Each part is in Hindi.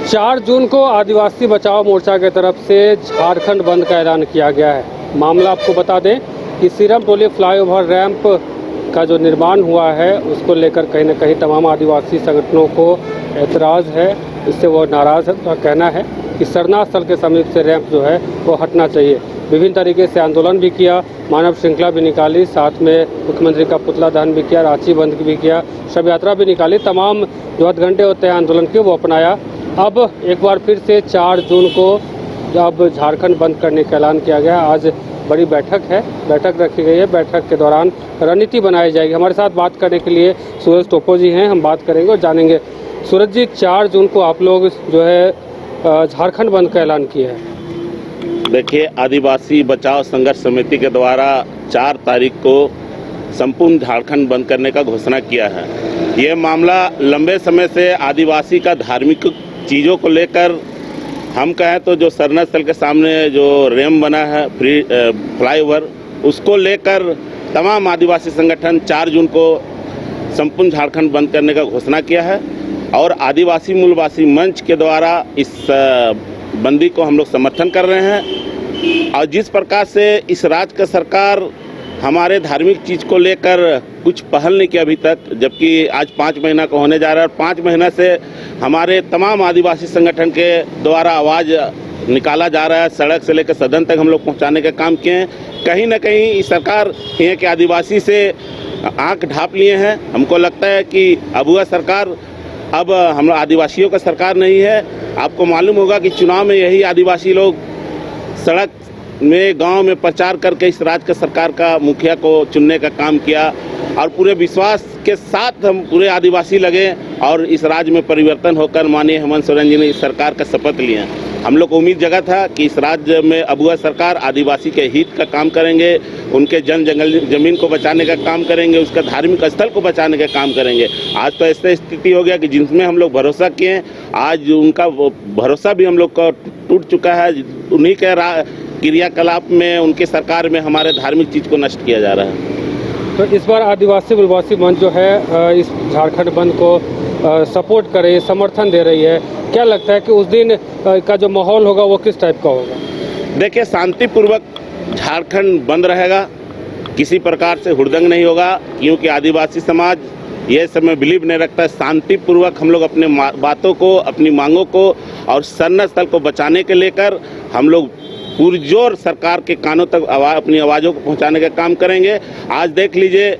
4 जून को आदिवासी बचाओ मोर्चा की तरफ से झारखंड बंद का ऐलान किया गया है। मामला आपको बता दें कि सीरम टोली फ्लाईओवर रैंप का जो निर्माण हुआ है उसको लेकर कहीं न कहीं तमाम आदिवासी संगठनों को एतराज़ है। इससे वो नाराज़ है। तो कहना है कि सरना स्थल के समीप से रैंप जो है वो हटना चाहिए। विभिन्न तरीके से आंदोलन भी किया, मानव श्रृंखला भी निकाली, साथ में मुख्यमंत्री का पुतला दहन भी किया, रांची बंद भी किया, शव यात्रा भी निकाली। तमाम जो हथघंटे होते हैं आंदोलन के वो अपनाया। अब एक बार फिर से 4 जून को अब झारखंड बंद करने का ऐलान किया गया। आज बड़ी बैठक रखी गई है। बैठक के दौरान रणनीति बनाई जाएगी। हमारे साथ बात करने के लिए सूरज टोपो जी हैं। हम बात करेंगे और जानेंगे। सूरज जी, 4 जून को आप लोग जो है झारखंड बंद का ऐलान किया है। देखिए, आदिवासी बचाओ संघर्ष समिति के द्वारा 4 तारीख को संपूर्ण झारखंड बंद करने का घोषणा किया है। ये मामला लंबे समय से आदिवासी का धार्मिक चीज़ों को लेकर, हम कहें तो जो सरना स्थल के सामने जो रैंप बना है फ्लाईओवर, उसको लेकर तमाम आदिवासी संगठन 4 जून को संपूर्ण झारखंड बंद करने का घोषणा किया है। और आदिवासी मूलवासी मंच के द्वारा इस बंदी को हम लोग समर्थन कर रहे हैं। और जिस प्रकार से इस राज्य का सरकार हमारे धार्मिक चीज़ को लेकर कुछ पहल नहीं किया अभी तक, जबकि आज 5 महीना का होने जा रहा है और 5 महीना से हमारे तमाम आदिवासी संगठन के द्वारा आवाज़ निकाला जा रहा है। सड़क से लेकर सदन तक हम लोग पहुंचाने का काम किए हैं। कहीं ना कहीं इस सरकार यहाँ के आदिवासी से आंख ढाँप लिए हैं। हमको लगता है कि अब वह सरकार अब हम आदिवासियों का सरकार नहीं है। आपको मालूम होगा कि चुनाव में यही आदिवासी लोग सड़क में, गांव में प्रचार करके इस राज्य का सरकार का मुखिया को चुनने का काम किया और पूरे विश्वास के साथ हम पूरे आदिवासी लगे और इस राज्य में परिवर्तन होकर माननीय हेमंत सोरेन जी ने इस सरकार का शपथ लिए। हम लोग को उम्मीद जगा था कि इस राज्य में अब वह सरकार आदिवासी के हित का काम करेंगे, उनके जमीन को बचाने का काम करेंगे, उसका धार्मिक स्थल को बचाने का काम करेंगे। आज तो ऐसी स्थिति हो गया कि जिनमें हम लोग भरोसा किए, आज उनका भरोसा भी हम लोग का टूट चुका है। उन्हीं के क्रियाकलाप में, उनके सरकार में हमारे धार्मिक चीज़ को नष्ट किया जा रहा है। तो इस बार आदिवासी मूलवासी मंच जो है इस झारखंड बंद को सपोर्ट कर रही है, समर्थन दे रही है। क्या लगता है कि उस दिन का जो माहौल होगा वो किस टाइप का होगा? देखिए, शांतिपूर्वक झारखंड बंद रहेगा, किसी प्रकार से हुड़दंग नहीं होगा, क्योंकि आदिवासी समाज ये सब में बिलीव नहीं रखता है। शांतिपूर्वक हम लोग अपने बातों को, अपनी मांगों को और सरना स्थल को बचाने के लेकर हम लोग पुरजोर सरकार के कानों तक अपनी आवाज़ों को पहुंचाने का काम करेंगे। आज देख लीजिए,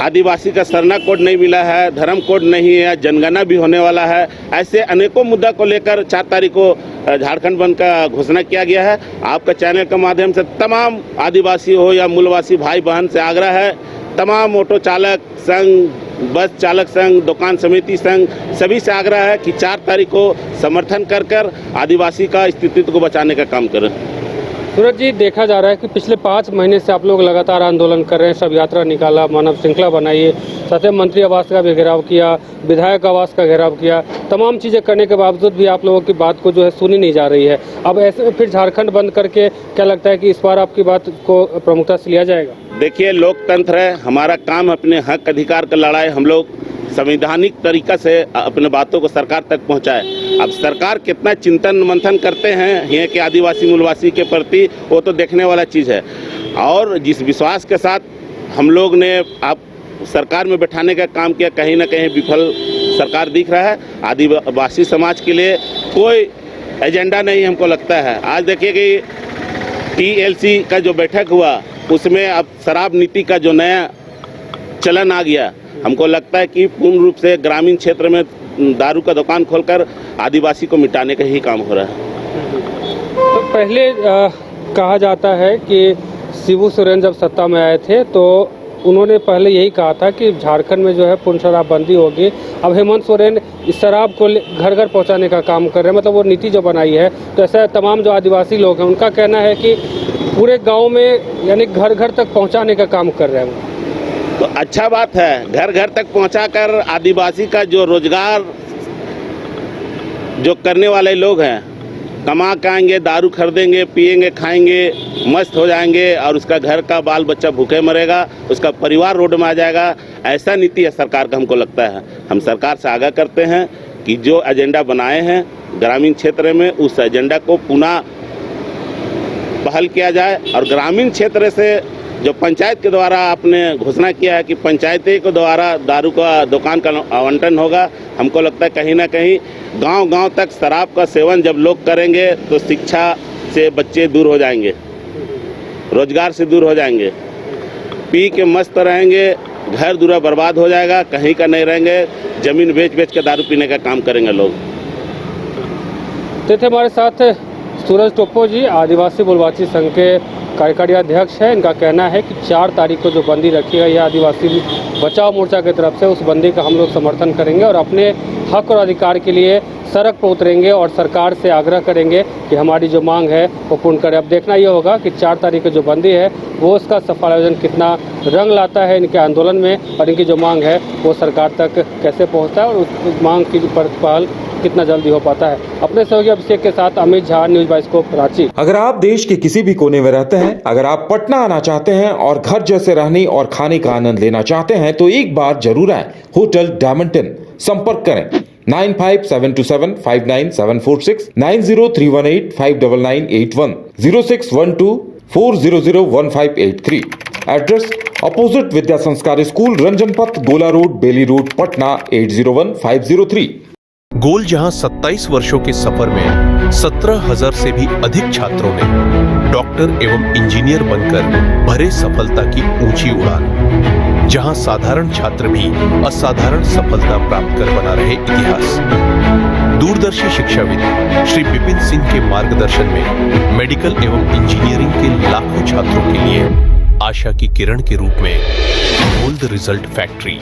आदिवासी का सरना कोड नहीं मिला है, धर्म कोड नहीं है, जनगणना भी होने वाला है। ऐसे अनेकों मुद्दा को लेकर 4 तारीख को झारखंड बंद का घोषणा किया गया है। आपका चैनल के माध्यम से तमाम आदिवासी हो या मूलवासी भाई बहन से आग्रह है, तमाम ऑटो चालक संघ, बस चालक संघ, दुकान समिति संघ, सभी से आग्रह है कि 4 तारीख को समर्थन कर आदिवासी का अस्तित्व को बचाने का काम करें। सूरज जी, देखा जा रहा है कि पिछले 5 महीने से आप लोग लगातार आंदोलन कर रहे हैं, शव यात्रा निकाला, मानव श्रृंखला बनाई है, साथ ही मंत्री आवास का भी घेराव किया, विधायक आवास का घेराव किया। तमाम चीज़ें करने के बावजूद भी आप लोगों की बात को जो है सुनी नहीं जा रही है। अब ऐसे में फिर झारखंड बंद करके क्या लगता है कि इस बार आपकी बात को प्रमुखता से लिया जाएगा? देखिए, लोकतंत्र है, हमारा काम अपने हक अधिकार का लड़ाई हम लोग संवैधानिक तरीका से अपने बातों को सरकार तक पहुंचाए। अब सरकार कितना चिंतन मंथन करते हैं यहाँ के आदिवासी मूलवासी के प्रति, वो तो देखने वाला चीज़ है। और जिस विश्वास के साथ हम लोग ने आप सरकार में बैठाने का काम किया, कहीं ना कहीं विफल सरकार दिख रहा है। आदिवासी समाज के लिए कोई एजेंडा नहीं हमको लगता है। आज देखिए कि TLC का जो बैठक हुआ उसमें अब शराब नीति का जो नया चलन आ गया। हमको लगता है कि पूर्ण रूप से ग्रामीण क्षेत्र में दारू का दुकान खोलकर आदिवासी को मिटाने का ही काम हो रहा है। तो पहले कहा जाता है कि शिबू सोरेन जब सत्ता में आए थे तो उन्होंने पहले यही कहा था कि झारखंड में जो है पूर्ण शराबबंदी होगी। अब हेमंत सोरेन इस शराब को घर घर पहुंचाने का काम कर रहे हैं, मतलब वो नीति जो बनाई है। तो ऐसा तमाम जो आदिवासी लोग हैं उनका कहना है कि पूरे गाँव में यानी घर घर तक पहुँचाने का काम कर रहे हैं। तो अच्छा बात है, घर घर तक पहुंचाकर आदिवासी का जो रोजगार जो करने वाले लोग हैं, कमा के आएंगे, दारू खरीदेंगे, पिएंगे, खाएंगे, मस्त हो जाएंगे और उसका घर का बाल बच्चा भूखे मरेगा, उसका परिवार रोड में आ जाएगा। ऐसा नीति है सरकार का। हमको लगता है हम सरकार से आगाह करते हैं कि जो एजेंडा बनाए हैं ग्रामीण क्षेत्र में उस एजेंडा को पुनः पहल किया जाए और ग्रामीण क्षेत्र से जो पंचायत के द्वारा आपने घोषणा किया है कि पंचायती के द्वारा दारू का दुकान का आवंटन होगा, हमको लगता है कहीं ना कहीं गांव-गांव तक शराब का सेवन जब लोग करेंगे तो शिक्षा से बच्चे दूर हो जाएंगे, रोजगार से दूर हो जाएंगे, पी के मस्त रहेंगे, घर दूरा बर्बाद हो जाएगा, कहीं का नहीं रहेंगे, जमीन बेच के दारू पीने का काम करेंगे लोग। तो थे हमारे साथ सूरज टोप्पो जी, आदिवासी बोलबाची संघ के कार्यकारी अध्यक्ष है। इनका कहना है कि 4 तारीख को जो बंदी रखी है, यह आदिवासी बचाओ मोर्चा की तरफ से, उस बंदी का हम लोग समर्थन करेंगे और अपने हक और अधिकार के लिए सड़क पर उतरेंगे और सरकार से आग्रह करेंगे कि हमारी जो मांग है वो पूर्ण करें। अब देखना ये होगा कि 4 तारीख की जो बंदी है वो उसका सफल आयोजन कितना रंग लाता है इनके आंदोलन में, और इनकी जो मांग है वो सरकार तक कैसे पहुँचता है और उस मांग की पहल कितना जल्दी हो पाता है। अपने सहयोगी अभिषेक के साथ अमित झा, न्यूज़ बाइस्कोप, रांची। अगर आप देश के किसी भी कोने में रहते हैं, अगर आप पटना आना चाहते हैं और घर जैसे रहने और खाने का आनंद लेना चाहते हैं तो एक बार जरूर आए होटल डायमंड इन। संपर्क करें 9572759746, 9031859981, 0612400158 एड्रेस अपोजिट विद्या संस्कार स्कूल, रंजन पथ, गोला रोड, बेली रोड, पटना 801503। गोल जहां 27 वर्षों के सफर में 17,000 से भी अधिक छात्रों ने डॉक्टर एवं इंजीनियर बनकर भरे सफलता की ऊंची उड़ान, जहां साधारण छात्र भी असाधारण सफलता प्राप्त कर बना रहे इतिहास। दूरदर्शी शिक्षाविद श्री विपिन सिंह के मार्गदर्शन में मेडिकल एवं इंजीनियरिंग के लाखों छात्रों के लिए आशा की किरण के रूप में गोल्ड रिजल्ट फैक्ट्री